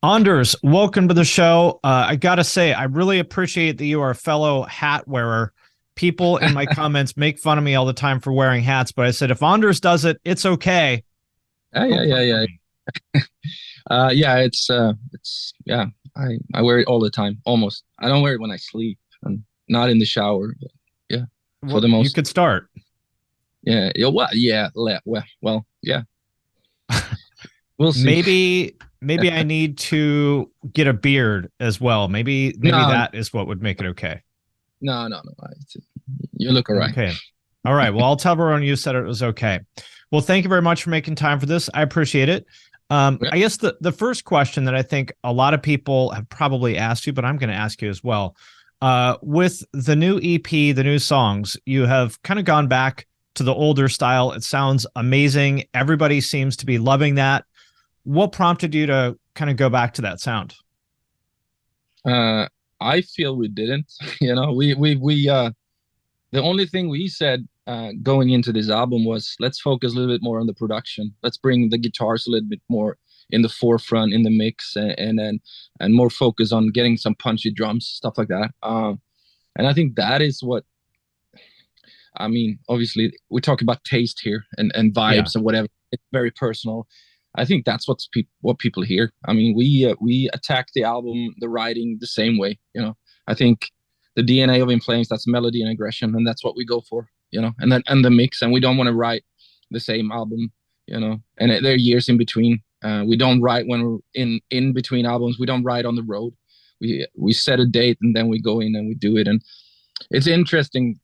Anders, welcome to the show. I gotta say, I really appreciate that you are a fellow hat wearer. People in my comments make fun of me all the time for wearing hats, but I said if Anders does it, it's okay. Yeah, Don't yeah, come for yeah, me. yeah. Yeah, it's yeah. I wear it all the time, almost. I don't wear it when I sleep, and not in the shower. But yeah, for Well, the you most. could start. Yeah, yeah. Well, yeah, well, yeah. We'll see. Maybe I need to get a beard as well. Maybe No, that is what would make it okay. no. You look all right. Okay. All right. Well, I'll tell everyone you said it was okay. Well, thank you very much for making time for this. I appreciate it. Yeah. I guess the first question that I think a lot of people have probably asked you, but I'm going to ask you as well. With the new EP, the new songs, you have kind of gone back to the older style. It sounds amazing. Everybody seems to be loving that. What prompted you to kind of go back to that sound? Uh, I feel we didn't. We the only thing we said going into this album was let's focus a little bit more on the production. Let's bring the guitars a little bit more in the forefront in the mix, and more focus on getting some punchy drums, stuff like that. And I think that is what I mean. Obviously, we talk about taste here and Yeah. vibes and whatever. It's very personal. I think that's what people hear. I mean, we attack the album, the writing the same way. I think the DNA of In Flames, that's melody and aggression, and that's what we go for. And the mix, and we don't want to write the same album. And there are years in between. We don't write when we're in between albums. We don't write on the road. We set a date and then we go in and we do it. And it's interesting.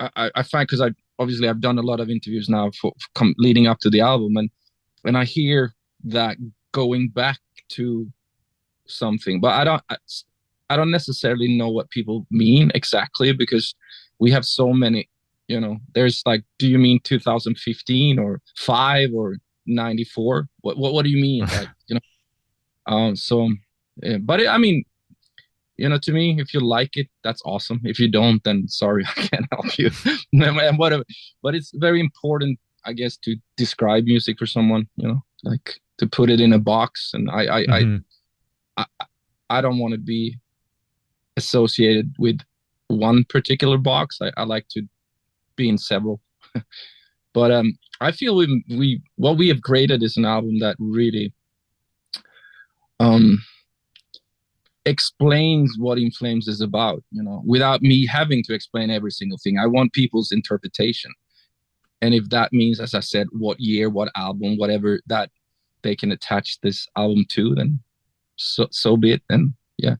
I find because I've done a lot of interviews now for leading up to the album, and I hear that going back to something, but I don't necessarily know what people mean exactly because we have so many. There's like, do you mean 2015 or 5 or 94? What do you mean? Like, so, but I mean, to me, if you like it, that's awesome. If you don't, then sorry, I can't help you. And whatever. But it's very important, I guess, to describe music for someone. Like to put it in a box. And Hmm. I, I don't want to be associated with one particular box. I like to be in several. But I feel we what we have created is an album that really um explains what In Flames is about, without me having to explain every single thing. I want people's interpretation. And if that means, as I said, what year, what album, whatever that they can attach this album to, then so be it. And yeah,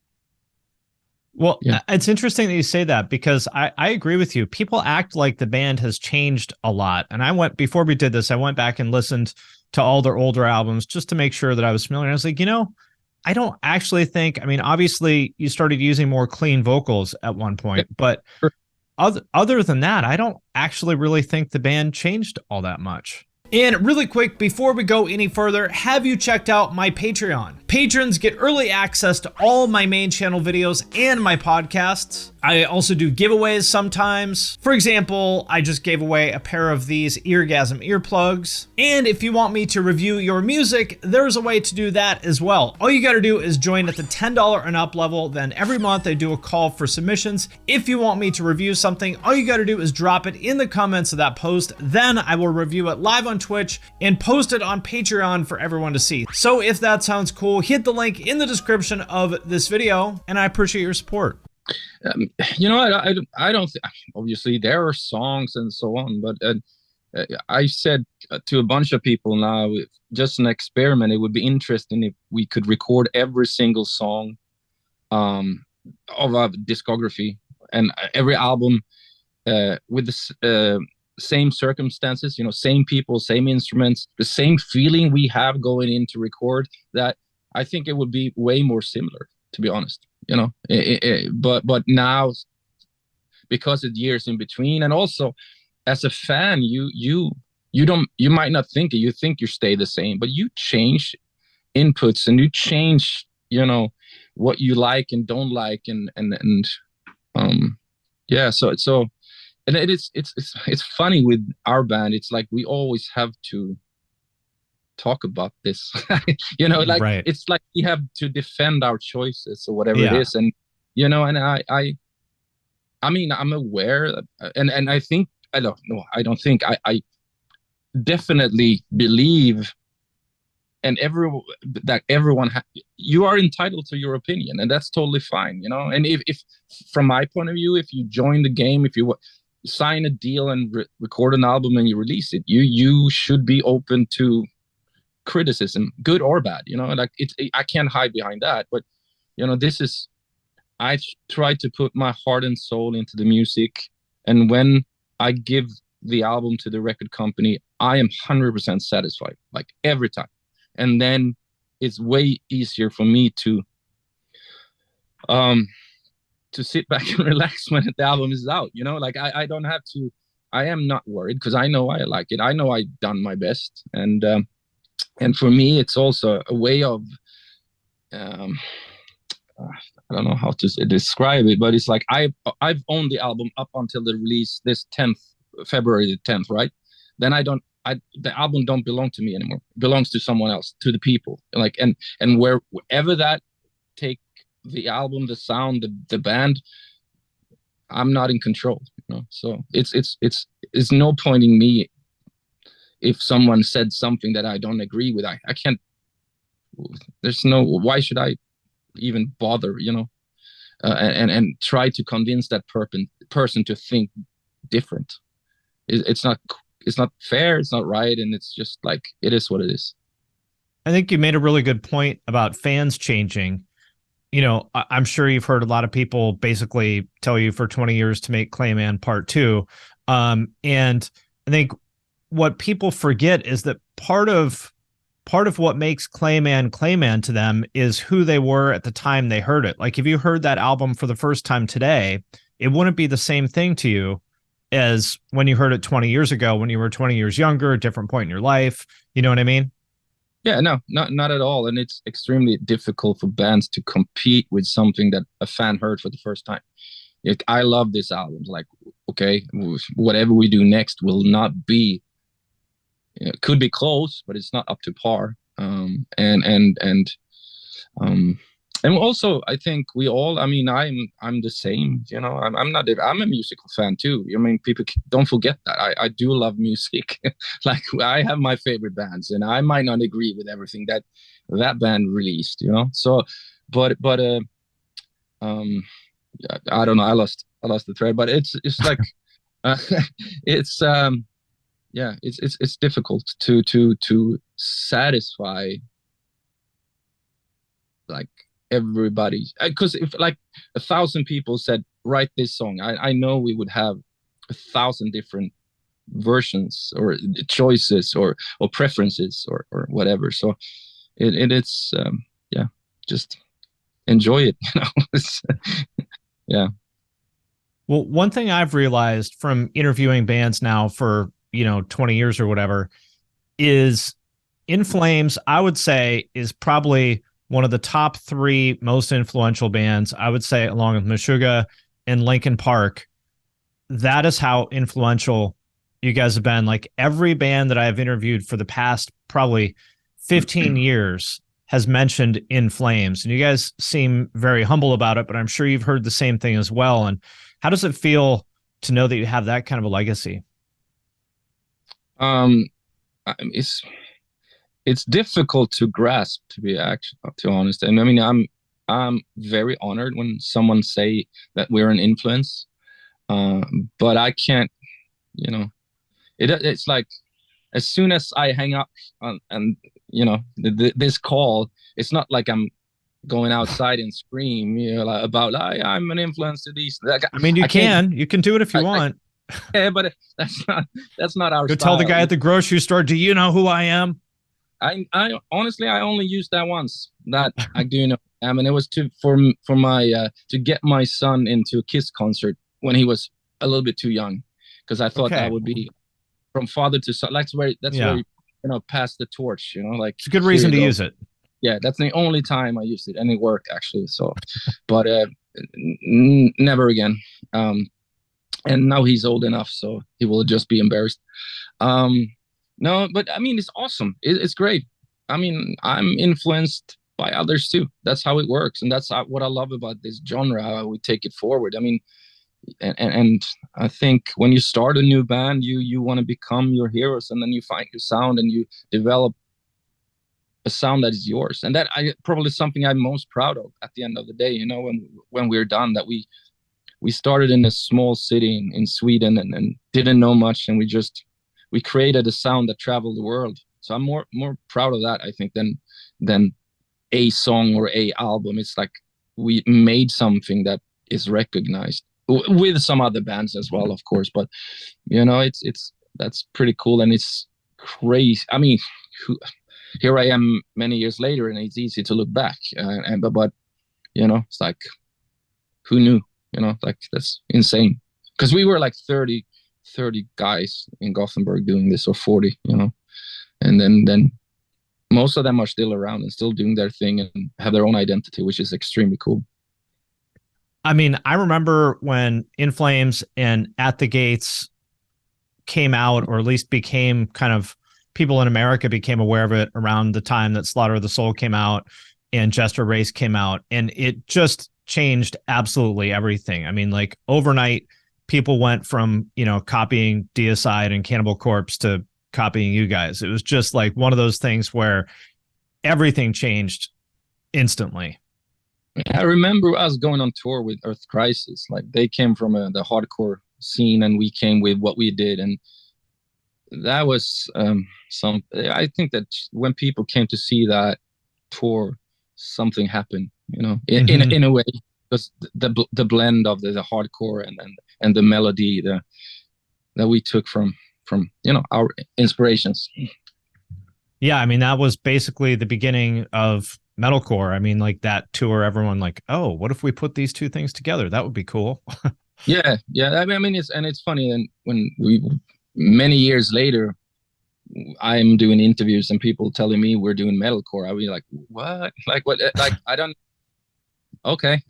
Well, yeah. it's interesting that you say that because I agree with you. People act like the band has changed a lot. And before we did this, I went back and listened to all their older albums just to make sure that I was familiar. And I was like, I don't actually think, I mean, obviously you started using more clean vocals at one Yeah, point, but sure. other than that, I don't actually really think the band changed all that much. And really quick, before we go any further, have you checked out my Patreon? Patrons get early access to all my main channel videos and my podcasts. I also do giveaways sometimes. For example, I just gave away a pair of these Eargasm earplugs. And if you want me to review your music, there's a way to do that as well. All you gotta do is join at the $10 and up level. Then every month I do a call for submissions. If you want me to review something, all you gotta do is drop it in the comments of that post. Then I will review it live on Twitch and post it on Patreon for everyone to see. So if that sounds cool, hit the link in the description of this video, and I appreciate your support. I don't obviously there are songs and so on, but I said to a bunch of people now, just an experiment. It would be interesting if we could record every single song um, of our discography and every album with the same circumstances, same people, same instruments, the same feeling we have going in to record. That I think it would be way more similar, to be honest. But now because it's years in between, and also as a fan, you might not think it. You think you stay the same, but you change inputs and you change, what you like and don't like, and yeah. So and it's funny with our band. It's like we always have to talk about this. You know, like Right. it's like we have to defend our choices or whatever it Yeah. is. And you know, and I mean, I'm aware and I think I don't know, I don't think I definitely believe and everyone you are entitled to your opinion, and that's totally fine, you know. And if from my point of view, if you join the game, if you sign a deal and record an album and you release it, you should be open to criticism, good or bad, you know. Like I can't hide behind that. But you know, this is, I try to put my heart and soul into the music, and when I give the album to the record company, I am 100% satisfied, like every time. And then it's way easier for me um to sit back and relax when the album is out, you know. Like I don't have to, I am not worried because I know I like it, I know I've done my best. And for me it's also a way of um I don't know how to describe it, but it's like I've owned the album up until the release this 10th February the 10th, right? Then the album don't belong to me anymore. It belongs to someone else, to the people. Like and wherever that take the album, the sound, the band, I'm not in control, you know. So it's no point in me if someone said something that I don't agree with. I can't, there's no, why should I even bother, you know, and try to convince that person to think different. It's not, it's not fair, it's not right, and it's just like, it is what it is. I think you made a really good point about fans changing. You know, I'm sure you've heard a lot of people basically tell you for 20 years to make Clayman Part 2. And I think what people forget is that part of what makes Clayman to them is who they were at the time they heard it. Like if you heard that album for the first time today, it wouldn't be the same thing to you as when you heard it 20 years ago, when you were 20 years younger, a different point in your life. You know what I mean? Yeah, no, not at all. And it's extremely difficult for bands to compete with something that a fan heard for the first time. Like, I love this album. Like, okay, whatever we do next will not be, you know, could be close, but it's not up to par. Um, and also I think we all, I mean, I'm the same, you know. I'm a musical fan too. I mean, people don't forget that I do love music. Like I have my favorite bands, and I might not agree with everything that band released, you know. So but um I don't know, I lost the thread, but it's like uh, it's yeah, it's difficult to satisfy like everybody, because if like 1,000 people said write this song, I know we would have 1,000 different versions or choices or preferences or whatever. So it's yeah, just enjoy it, you know. Yeah. Well, one thing I've realized from interviewing bands now for, 20 years or whatever is In Flames, I would say, is probably one of the top 3 most influential bands. I would say, along with Meshuggah and Linkin Park. That is how influential you guys have been. Like every band that I've interviewed for the past probably 15 years has mentioned In Flames, and you guys seem very humble about it, but I'm sure you've heard the same thing as well. And how does it feel to know that you have that kind of a legacy? um it's difficult to grasp, to honest. And I mean, I'm very honored when someone say that we're an influence, but I can't, you know, it's like as soon as I hang up on, and you know, this call, it's not like I'm going outside and scream, you know, like, about I'm an influence to these. Like, I mean, you I can't. can do it if you want. Yeah, but that's not our Go style. tell the guy at the grocery store, do you know who I am? I honestly, I only used that once. That I do know. I mean, it was for my to get my son into a Kiss concert when he was a little bit too young, because I thought that would be from father to son. That's where you know, pass the torch. You know, like it's a good reason to use it. Yeah, that's the only time I used it, and it worked actually. So, but never again. And now he's old enough, so he will just be embarrassed. No, but I mean, it's awesome. It's great. I mean, I'm influenced by others too. That's how it works, and that's what I love about this genre. How we take it forward. I mean, and I think when you start a new band, you want to become your heroes, and then you find your sound and you develop a sound that is yours. And that I probably something I'm most proud of at the end of the day. You know, when we're done, that we started in a small city in Sweden and didn't know much, and we created a sound that traveled the world. So I'm more proud of that, I think, than a song or a album. It's like we made something that is recognized with some other bands as well, of course. But you know, it's that's pretty cool, and it's crazy. I mean, here I am many years later, and it's easy to look back. But you know, it's like, who knew? You know, like that's insane. Because we were like 30 guys in Gothenburg doing this, or 40, you know, and then most of them are still around and still doing their thing and have their own identity, which is extremely cool. I mean, I remember when In Flames and At the Gates came out, or at least became kind of, people in America became aware of it around the time that Slaughter of the Soul came out and Jester Race came out. And it just changed absolutely everything. I mean, like overnight, people went from, you know, copying Deicide and Cannibal Corpse to copying you guys. It was just like one of those things where everything changed instantly. I remember us going on tour with Earth Crisis. Like they came from the hardcore scene, and we came with what we did, and that was some. I think that when people came to see that tour, something happened. You know, in a way, because the blend of the hardcore and the melody that we took from you know, our inspirations. Yeah, I mean, that was basically the beginning of metalcore. I mean, like that tour, everyone like, oh, what if we put these two things together? That would be cool. Yeah. I mean, it's funny, and when we many years later, I'm doing interviews and people telling me we're doing metalcore. I'll be like, what? Like what? Like I don't. Okay,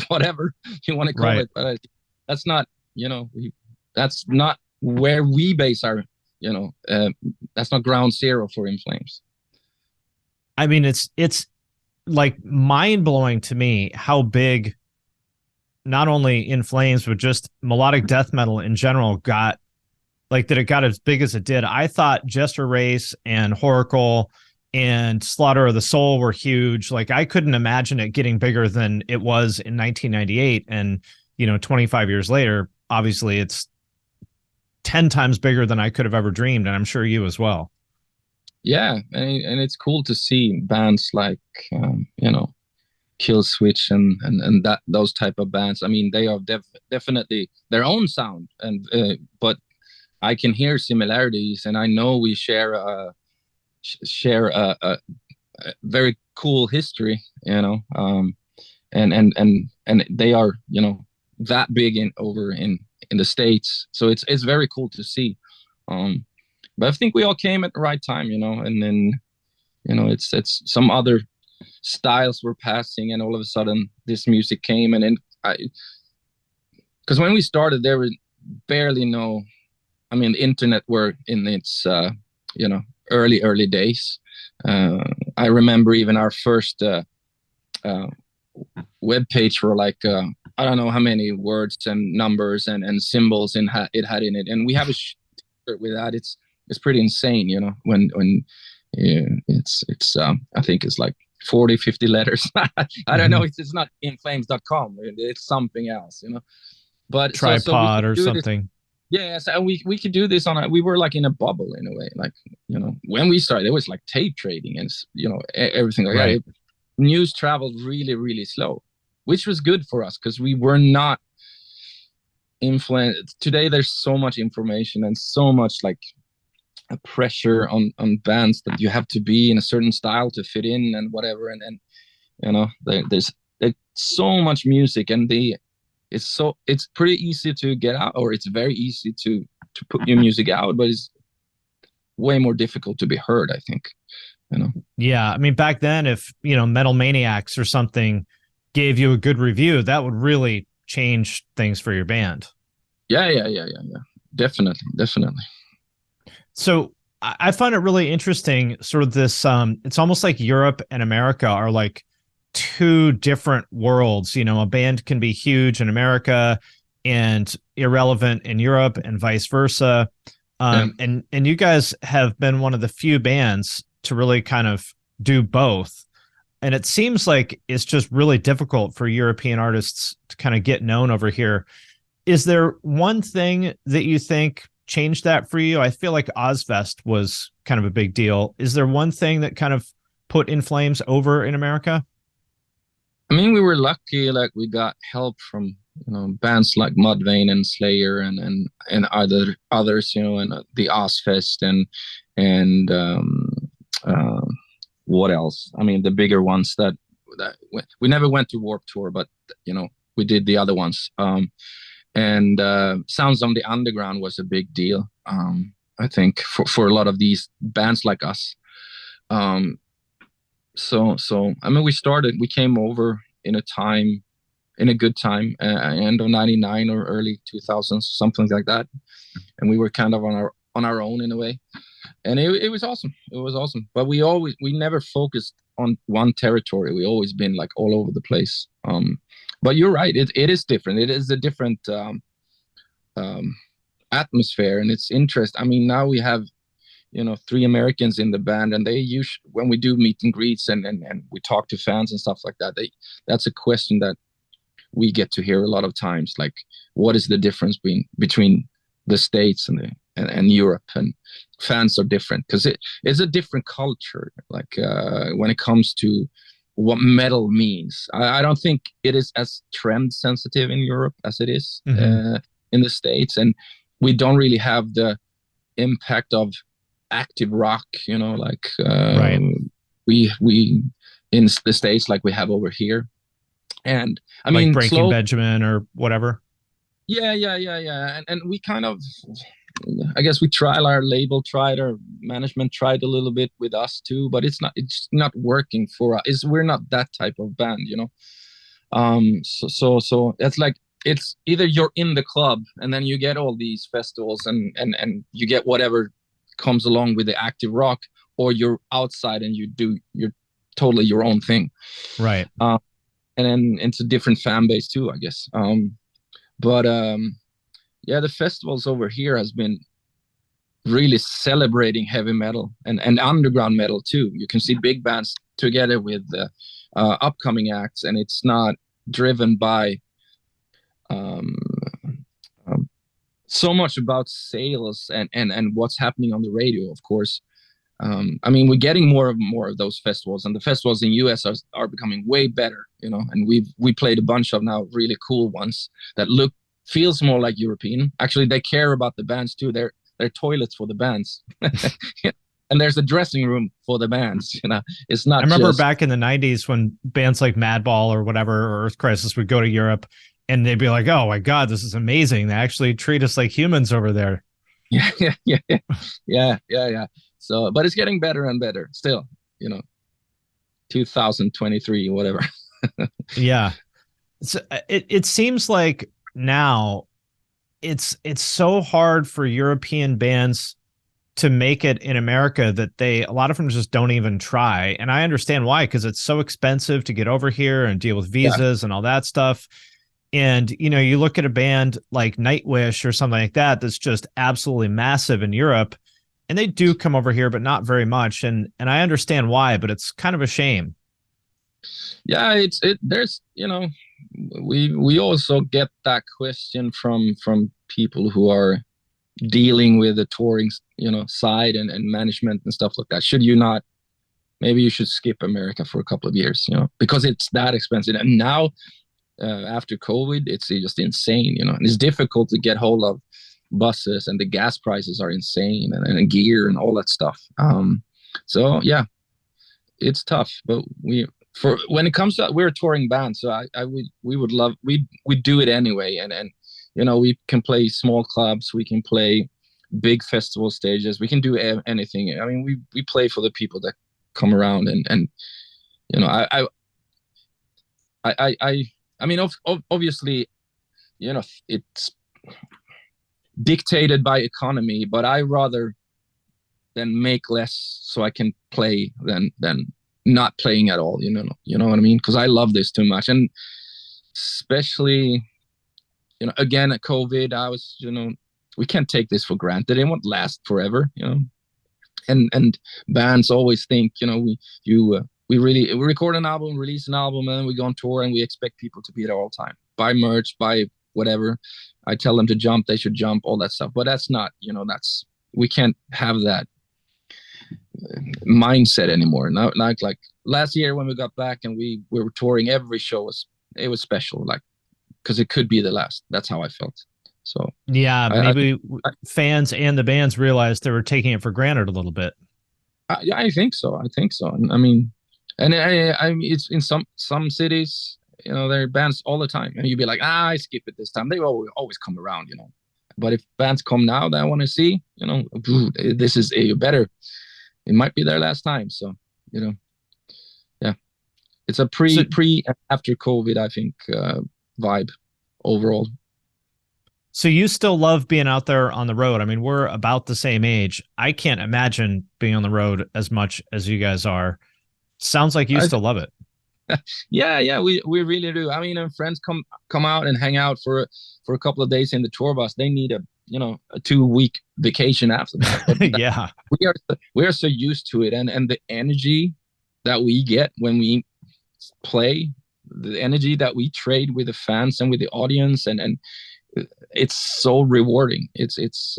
whatever you want to call it, but that's not, you know, that's not where we base our, you know, that's not ground zero for In Flames. I mean, it's like mind blowing to me how big not only In Flames, but just melodic death metal in general got, like that it got as big as it did. I thought Jester Race and Whoracle and Slaughter of the Soul were huge. Like I couldn't imagine it getting bigger than it was in 1998. And, you know, 25 years later, obviously it's 10 times bigger than I could have ever dreamed. And I'm sure you as well. Yeah. And it's cool to see bands like, you know, Kill Switch and that, those type of bands. I mean, they are definitely their own sound, and but I can hear similarities, and I know we share a very cool history, you know, and they are, you know, that big over in the States, so it's very cool to see. But I think we all came at the right time, you know, and then, you know, it's some other styles were passing, and all of a sudden this music came, and then because when we started, there was barely no, I mean, the internet were in its you know, early days. I remember even our first web page for like I don't know how many words and numbers and symbols it had in it, and we have a with that. It's pretty insane, you know, when yeah, it's I think it's like 40, 50 letters. I don't know. It's not inflames.com. It's something else, you know. But Tripod or something. Yes, and we could do this we were like in a bubble in a way. Like, you know, when we started, it was like tape trading and, you know, everything like that. News traveled really, really slow, which was good for us because we were not influenced. Today, there's so much information and so much like a pressure on bands that you have to be in a certain style to fit in and whatever. And you know, there's so much music, and it's pretty easy to get out, or it's very easy to put your music out, but it's way more difficult to be heard, I think, you know. Yeah, I mean, back then, if, you know, Metal Maniacs or something gave you a good review, that would really change things for your band. Yeah, definitely. So I find it really interesting, sort of this, it's almost like Europe and America are like two different worlds. You know, a band can be huge in America and irrelevant in Europe and vice versa. Yeah. And you guys have been one of the few bands to really kind of do both. And it seems like it's just really difficult for European artists to kind of get known over here. Is there one thing that you think changed that for you? I feel like Ozfest was kind of a big deal. Is there one thing that kind of put In Flames over in America? I mean, we were lucky, like we got help from, bands like Mudvayne and Slayer and others, and the Ozfest and what else? I mean, the bigger ones that we never went to Warped Tour, but we did the other ones. And Sounds on the Underground was a big deal, I think, for a lot of these bands like us. So I mean, we came over in a good time, end of '99 or early 2000s, something like that, and we were kind of on our own in a way, and it was awesome. It was awesome, but we never focused on one territory. We always been like all over the place. But you're right, it is different. It is a different atmosphere, and it's interesting. I mean, now we have 3 Americans in the band, and they when we do meet and greets and we talk to fans and stuff like that, that's a question that we get to hear a lot of times, like, what is the difference between the States and Europe? And fans are different because it's a different culture, like when it comes to what metal means. I don't think it is as trend sensitive in Europe as it is in the States, and we don't really have the impact of active rock, like Right. we in the States, like we have over here. And I mean, Breaking Benjamin or whatever. Yeah. And we kind of, I guess our management tried a little bit with us too, but it's not working for us. We're not that type of band, So it's like, it's either you're in the club and then you get all these festivals and you get whatever comes along with the active rock, or you're outside and you're totally your own thing. Right. And then it's a different fan base too, I guess. But the festivals over here has been really celebrating heavy metal and underground metal too. You can see big bands together with upcoming acts, and it's not driven by so much about sales and what's happening on the radio, of course. I mean, we're getting more of those festivals, and the festivals in US are becoming way better, and we played a bunch of now really cool ones that feels more like European. Actually, they care about the bands too. They're toilets for the bands. And there's a dressing room for the bands, It's not. I remember back in the 90s when bands like Madball or whatever, or Earth Crisis would go to Europe and they'd be like, "Oh my God, this is amazing. They actually treat us like humans over there." Yeah. So, but it's getting better and better still, 2023, whatever. Yeah. So it seems like now it's so hard for European bands to make it in America that a lot of them just don't even try. And I understand why, because it's so expensive to get over here and deal with visas and all that stuff. And, you look at a band like Nightwish or something like that, that's just absolutely massive in Europe, and they do come over here, but not very much. And I understand why, but it's kind of a shame. Yeah, there's, we also get that question from people who are dealing with the touring, side and management and stuff like that. Maybe you should skip America for a couple of years, because it's that expensive. And now, after COVID, it's just insane, and it's difficult to get hold of buses, and the gas prices are insane, and gear and all that stuff. So yeah, it's tough, but when it comes to, we're a touring band, so we do it anyway, and we can play small clubs, we can play big festival stages, we can do anything. I mean, we play for the people that come around, and I mean, obviously, it's dictated by economy, but I rather than make less so I can play than not playing at all. You know what I mean? Because I love this too much, and especially, again at COVID, I was, we can't take this for granted. It won't last forever, and bands always think, we record an album, release an album, and then we go on tour and we expect people to be there all the time, buy merch, buy whatever. I tell them to jump, they should jump, all that stuff. But that's not, we can't have that mindset anymore. Now, like last year when we got back and we were touring, every show it was special, like, because it could be the last. That's how I felt. So yeah, maybe fans and the bands realized they were taking it for granted a little bit. I think so. I mean, and it's in some cities, there are bands all the time, and you'd be like, I skip it this time. They always come around, But if bands come now that I want to see, this is better. It might be their last time. So, yeah, it's a pre and after COVID, I think, vibe overall. So you still love being out there on the road. I mean, we're about the same age. I can't imagine being on the road as much as you guys are. Sounds like you still love it. Yeah, we really do. I mean, friends come out and hang out for a couple of days in the tour bus. They need a 2-week vacation after that. But yeah, we are so used to it, and the energy that we get when we play, the energy that we trade with the fans and with the audience, and it's so rewarding. It's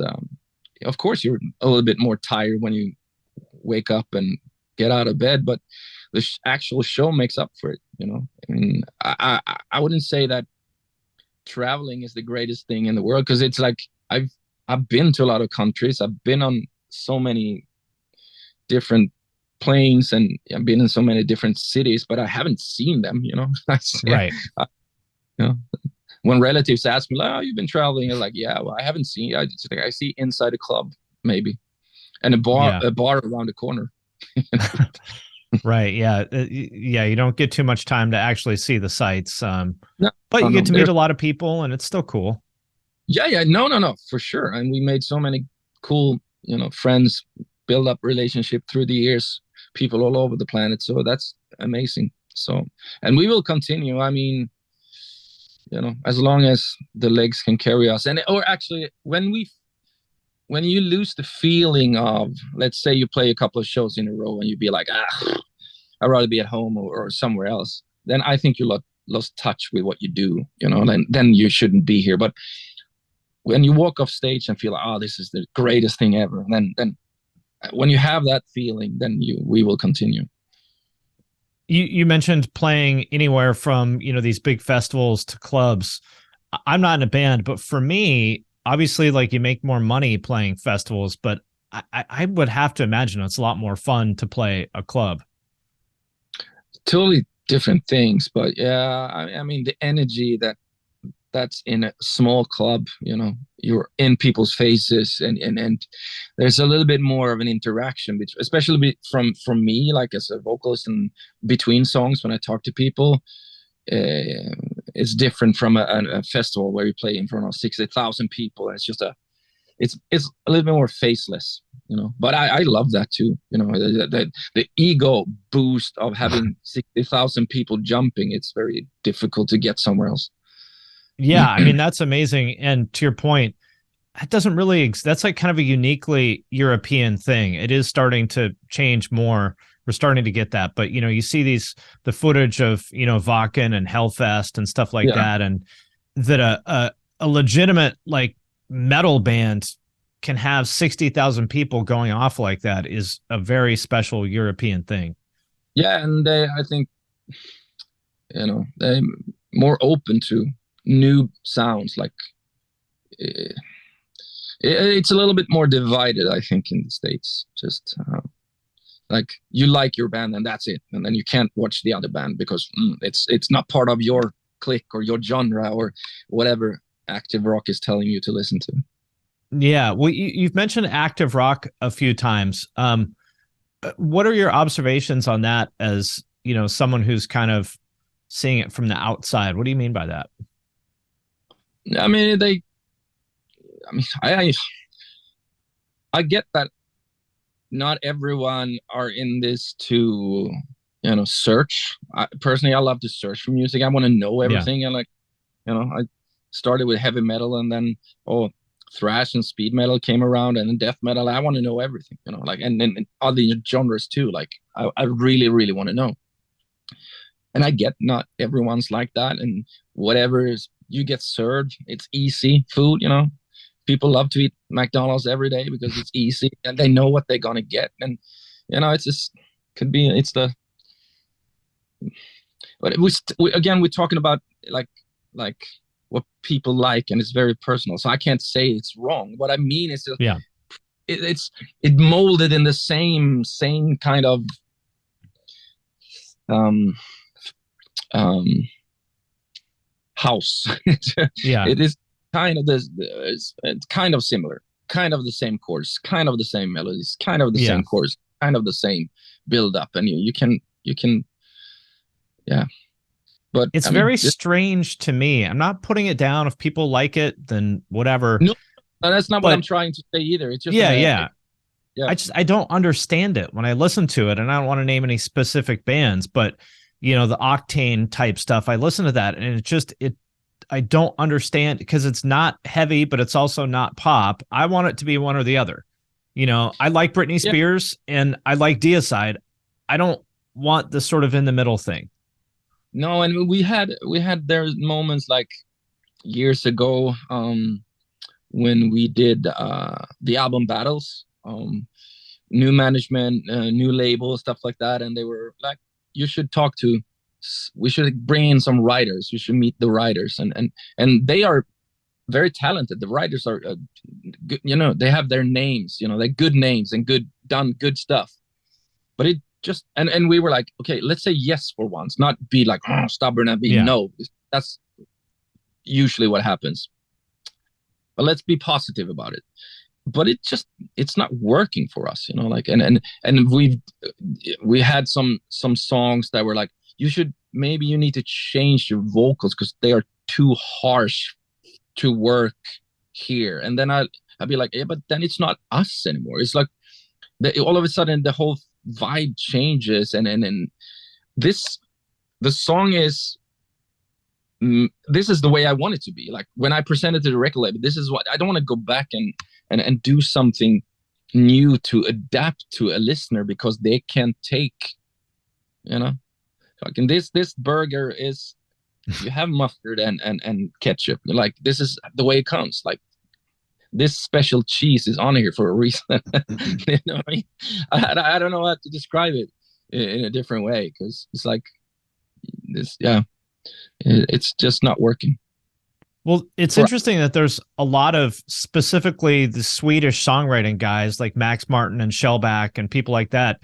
of course you're a little bit more tired when you wake up and get out of bed, but the actual show makes up for it. I mean, I wouldn't say that traveling is the greatest thing in the world, because it's like I've been to a lot of countries. I've been on so many different planes, and I've been in so many different cities, but I haven't seen them. Right. When relatives ask me, "Oh, you've been traveling," I'm like, "Yeah, well, I haven't seen. I see inside a club, maybe, and a bar around the corner." Right. Yeah. Yeah. You don't get too much time to actually see the sights. No, but you get to meet a lot of people, and it's still cool. Yeah. No, for sure. And we made so many cool, friends, build up relationship through the years, people all over the planet. So that's amazing. So, and we will continue. I mean, as long as the legs can carry us. Or actually, when you lose the feeling of, let's say you play a couple of shows in a row and you'd be like, I'd rather be at home or somewhere else, then I think you lost touch with what you do, then you shouldn't be here. But when you walk off stage and feel like, this is the greatest thing ever, and then when you have that feeling, then we will continue. You mentioned playing anywhere from, these big festivals to clubs. I'm not in a band, but for me, obviously, like, you make more money playing festivals, but I would have to imagine it's a lot more fun to play a club. Totally different things, but yeah, I mean, the energy that's in a small club, you're in people's faces, and there's a little bit more of an interaction, especially from me, like as a vocalist, and between songs when I talk to people. It's different from a festival where you play in front of 60,000 people. It's just it's a little bit more faceless, but I love that too. The ego boost of having 60,000 people jumping, it's very difficult to get somewhere else. Yeah, I mean, that's amazing. And to your point, that doesn't really, that's like kind of a uniquely European thing. It is starting to change more. We're starting to get that. But, you see the footage of, Wacken and Hellfest and stuff like that. And that a legitimate, like, metal band can have 60,000 people going off like that is a very special European thing. Yeah. And I think, they're more open to new sounds. Like, it's a little bit more divided, I think, in the States. Just like, you like your band and that's it, and then you can't watch the other band because it's not part of your clique or your genre or whatever active rock is telling you to listen to. Yeah, well, you've mentioned active rock a few times. What are your observations on that as, someone who's kind of seeing it from the outside? What do you mean by that? I mean, I get that not everyone are in this to, search. Personally, I love to search for music. I want to know Yeah. everything. And like, I started with heavy metal, and then thrash and speed metal came around, and then death metal. I want to know everything, like, and other genres too. Like, I really, really want to know. And I get not everyone's like that, and whatever you get served, it's easy food. People love to eat McDonald's every day because it's easy and they know what they're gonna get. And it's just could be it's the. But again, we're talking about like what people like, and it's very personal. So I can't say it's wrong. What I mean is that Yeah. it molded in the same kind of house. Yeah. It is kind of this. It's kind of similar, kind of the same chords, kind of the same melodies, kind of the Yeah. same chords, kind of the same build up, and you can, yeah. But it's very strange to me. I'm not putting it down. If people like it, then whatever. No, that's not what I'm trying to say either. It's just yeah. I don't understand it when I listen to it, and I don't want to name any specific bands, but the Octane type stuff, I listen to that, and I don't understand, because it's not heavy, but it's also not pop. I want it to be one or the other. I like Britney Spears and I like Deicide. I don't want the sort of in the middle thing. No, and we had there's moments like years ago, when we did the album battles, new management, new label, stuff like that, and they were like, we should bring in some writers. You should meet the writers, and they are very talented. The writers are, good, they have their names, they're good names and done good stuff. But it just, and we were like, okay, let's say yes for once, not be like stubborn and be no. That's usually what happens. But let's be positive about it. But it's not working for us, like, and we had some songs that were like, maybe you need to change your vocals because they are too harsh to work here. And then I'd be like, yeah, but then it's not us anymore. It's like all of a sudden the whole vibe changes, and the song is, this is the way I want it to be. Like when I presented to the record label, this is what I don't want to go back and do something new to adapt to a listener because they can't take, like in this burger is, you have mustard and ketchup. Like this is the way it comes. Like this special cheese is on here for a reason. You know what I mean? I don't know how to describe it in a different way, because it's like this. Yeah, it's just not working. Well, it's interesting that there's a lot of, specifically the Swedish songwriting guys like Max Martin and Shellback and people like that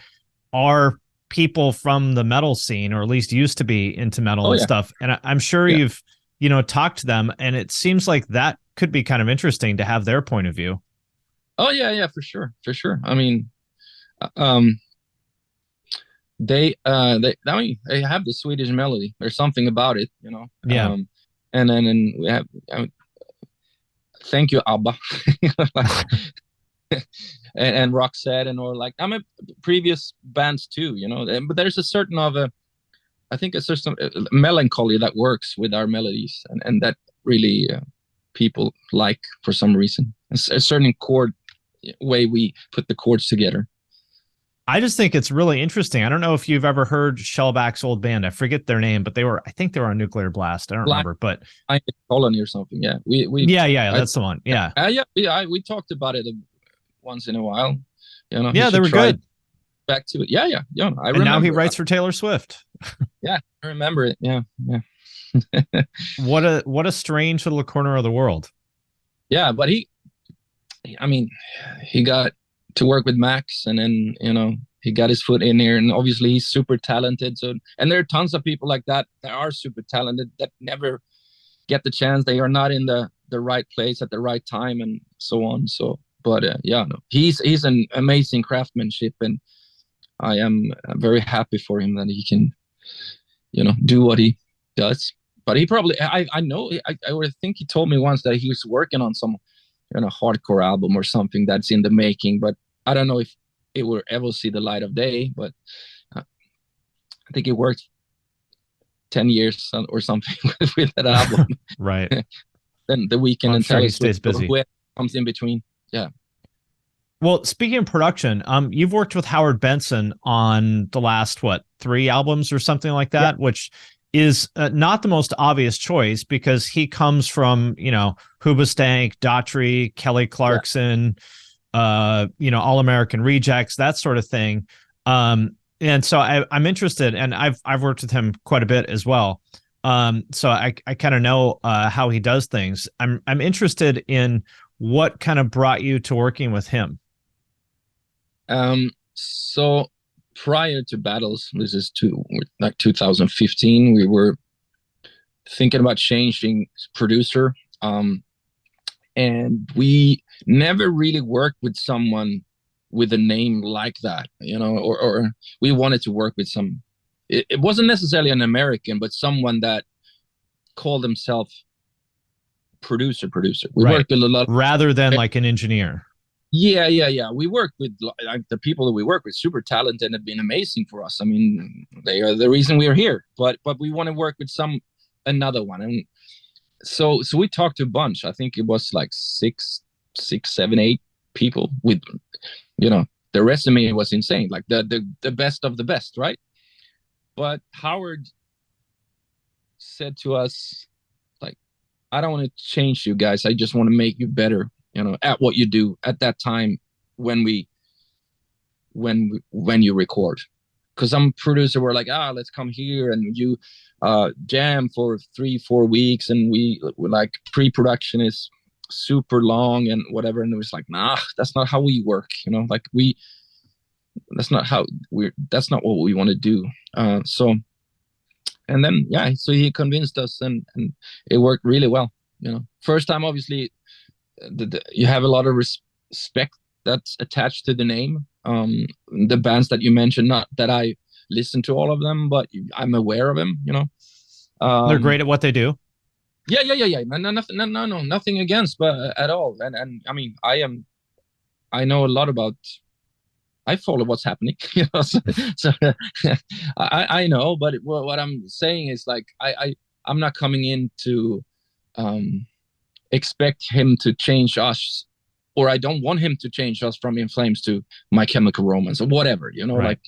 are people from the metal scene, or at least used to be into metal and stuff. And I'm sure you've, talked to them, and it seems like that could be kind of interesting to have their point of view. Oh yeah, for sure. I mean, they have the Swedish melody. There's something about it, Yeah. And then we have, thank you, ABBA, and Roxette, or like, I'm a previous bands too, but there's a certain I think it's just some melancholy that works with our melodies, and that really people like for some reason. It's a certain chord way we put the chords together. I just think it's really interesting. I don't know if you've ever heard Shellback's old band. I forget their name, but I think they were on Nuclear Blast. I don't remember, but Colony or something. Yeah, that's the one. Yeah, we talked about it once in a while. Yeah, they were good. Back to it. Yeah. I remember. And now he writes for Taylor Swift. Yeah, I remember it. Yeah. What a strange little corner of the world. Yeah, but he got to work with Max, and then he got his foot in here, and obviously he's super talented. So, and there are tons of people like that are super talented that never get the chance. They are not in the right place at the right time, and so on. So, but he's an amazing craftsmanship, and I am very happy for him that he can, do what he does. But he probably, I know, I would think he told me once that he was working on some hardcore album or something that's in the making, but I don't know if it will ever see the light of day. But I think it worked 10 years or something with that album. Right. Then The Weeknd and I'm sure Taylor he stays Swift, or busy. whoever comes in between. Yeah. Well, speaking of production, you've worked with Howard Benson on the last, what, 3 albums or something like that, Yeah. which is not the most obvious choice because he comes from, Hoobastank, Daughtry, Kelly Clarkson, All American Rejects, that sort of thing. And so I'm interested, and I've worked with him quite a bit as well. So I kind of know how he does things. I'm interested in what kind of brought you to working with him. So prior to Battles, this is 2015, we were thinking about changing producer. And we never really worked with someone with a name like that, or we wanted to work with it wasn't necessarily an American, but someone that called himself producer. We Right. worked with a lot rather than like an engineer. Yeah. We work with like the people that we work with, super talented and have been amazing for us. I mean, they are the reason we are here. But we want to work with another one, and so we talked to a bunch. I think it was like six, 7, 8 people with, the resume was insane, like the best of the best, right? But Howard said to us, like, I don't want to change you guys. I just want to make you better, at what you do at that time when you record. Because some producer were like, let's come here and you jam for 3-4 weeks, and we like pre-production is super long and whatever. And it was like, nah, that's not how we work, like that's not what we want to do. So and then so he convinced us, and it worked really well. First time, obviously, you have a lot of respect that's attached to the name. The bands that you mentioned, not that I listen to all of them, but I'm aware of them. They're great at what they do. Yeah. No, nothing against, but at all. And I mean, I know a lot about. I follow what's happening, so I know. But what I'm saying is, like, I'm not coming in to expect him to change us, or I don't want him to change us from In Flames to My Chemical Romance or whatever, right.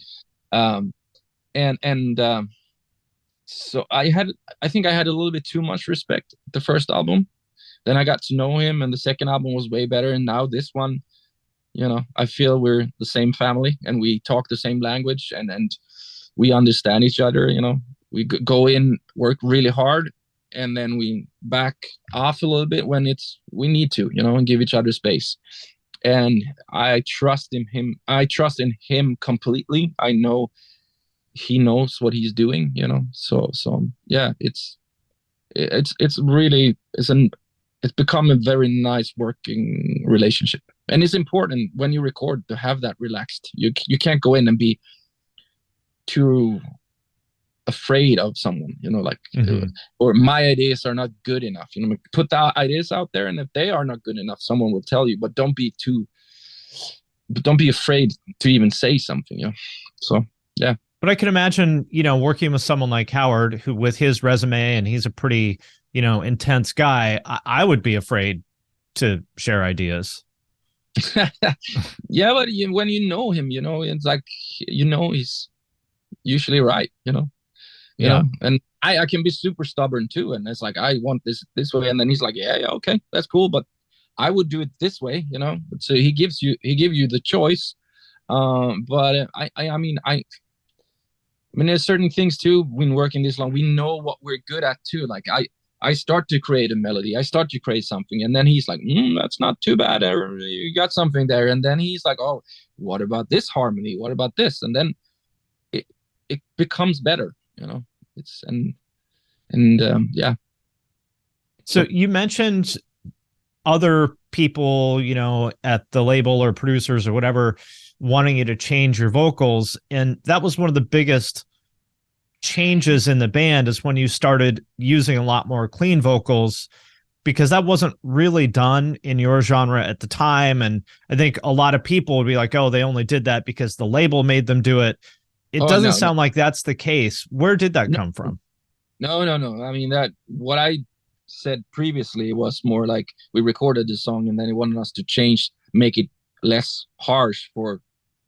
So I think I had a little bit too much respect the first album. Then I got to know him, and the second album was way better. And now this one, I feel we're the same family, and we talk the same language, and we understand each other. We go in, work really hard, and then we back off a little bit when we need to, and give each other space. And I trust in him. I trust in him completely. I know he knows what he's doing, So yeah, it's become a very nice working relationship. And it's important when you record to have that relaxed. You can't go in and be too afraid of someone, or my ideas are not good enough. Put the ideas out there, and if they are not good enough, someone will tell you. But don't be afraid to even say something. So yeah. But I can imagine, working with someone like Howard, who with his resume, and he's a pretty, intense guy, I would be afraid to share ideas. Yeah, but when you know him, it's like, he's usually right, and I can be super stubborn too, and it's like, I want this way, and then he's like, yeah, okay, that's cool, but I would do it this way, so he gives you the choice. But I mean, there's certain things too, when working this long, we know what we're good at too. Like I start to create a melody, I start to create something, and then he's like, that's not too bad, you got something there. And then he's like, oh, what about this harmony, what about this? And then it becomes better, yeah. So you mentioned other people, at the label or producers or whatever, wanting you to change your vocals. And that was one of the biggest changes in the band, is when you started using a lot more clean vocals. because that wasn't really done in your genre at the time. And I think a lot of people would be like, oh, they only did that because the label made them do it. It doesn't sound like that's the case. Where did that come from? No. I mean, that what I said previously was more like we recorded the song and then he wanted us to change, make it less harsh for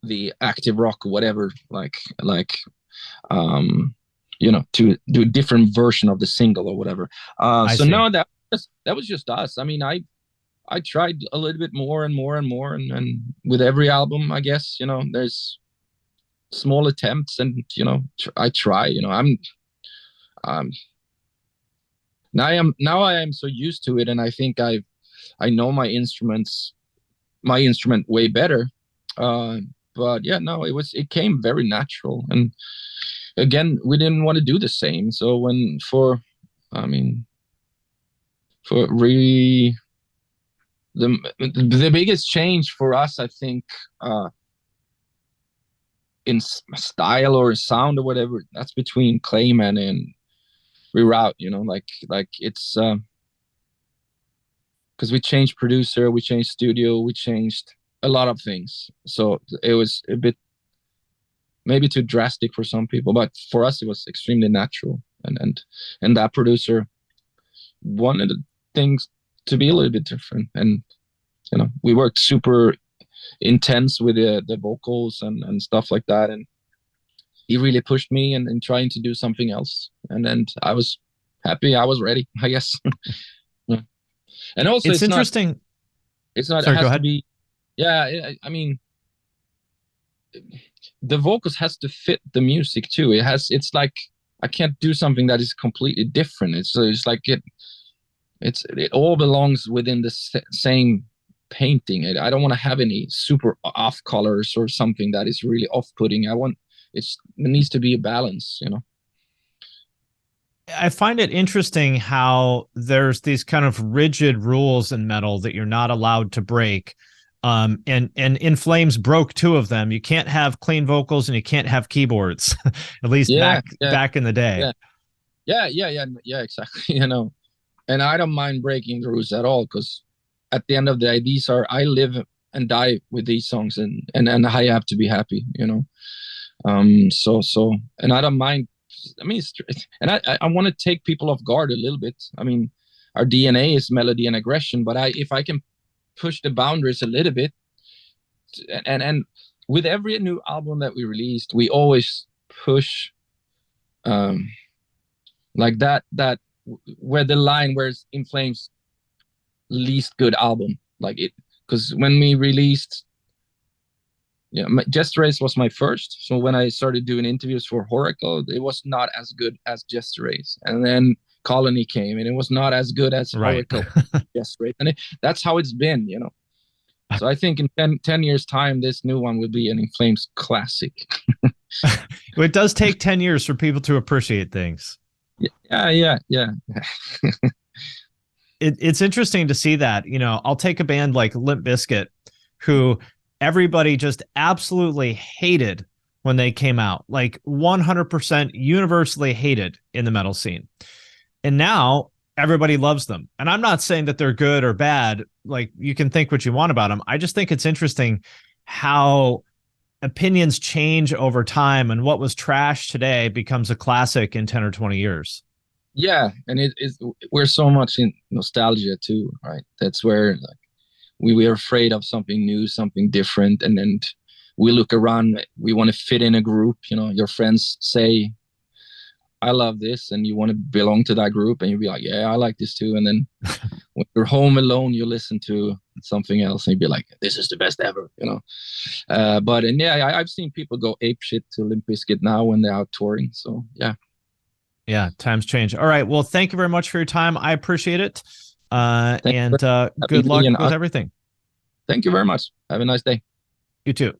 the active rock or whatever, to do a different version of the single or whatever. No, that was just us. I mean, I tried a little bit more and with every album, I guess, there's small attempts and, I try, now I am so used to it. And I think I know my instrument way better. But yeah, no, it came very natural. And again, we didn't want to do the same. So the biggest change for us, I think, in style or sound or whatever, that's between Clayman and Reroute, like it's because we changed producer, we changed studio, we changed a lot of things. So it was a bit maybe too drastic for some people, but for us it was extremely natural. And that producer wanted things to be a little bit different. And we worked super intense with the vocals and stuff like that. And he really pushed me in trying to do something else. And then I was happy. I was ready, I guess. Yeah. And also it's interesting. Sorry, it has to be. Yeah. I mean, the vocals has to fit the music too. It's like, I can't do something that is completely different. It's like it all belongs within the same painting. I don't want to have any super off colors or something that is really off-putting. It needs to be a balance, I find it interesting how there's these kind of rigid rules in metal that you're not allowed to break. And In Flames broke two of them. You can't have clean vocals and you can't have keyboards, at least back in the day. Yeah, exactly. And I don't mind breaking the rules at all, because at the end of the day, I live and die with these songs, and I have to be happy, and I don't mind. I mean, and I want to take people off guard a little bit. I mean, our DNA is melody and aggression, but if I can push the boundaries a little bit, and with every new album that we released, we always push like that where the line where it's In Flames least good album, like it, because when we released Jester Race was my first, so when I started doing interviews for Whoracle, it was not as good as Jester Race, and then Colony came and it was not as good as Whoracle. Jester Race, and that's how it's been, so I think in 10 years time this new one will be an In Flames classic. It does take 10 years for people to appreciate things. Yeah. It's interesting to see that. I'll take a band like Limp Bizkit, who everybody just absolutely hated when they came out, like 100% universally hated in the metal scene. And now everybody loves them. And I'm not saying that they're good or bad. Like, you can think what you want about them. I just think it's interesting how opinions change over time, and what was trash today becomes a classic in 10 or 20 years. Yeah. And we're so much in nostalgia too, right? That's where we are afraid of something new, something different. And then we look around, we want to fit in a group. Your friends say, I love this, and you want to belong to that group, and you'll be like, yeah, I like this too. And then when you're home alone, you listen to something else and you'd be like, this is the best ever, I've seen people go ape shit to Limp Bizkit now when they're out touring. So yeah, times change. All right, well, thank you very much for your time. I appreciate it. Good luck with everything. Thank you very much. Have a nice day. You too.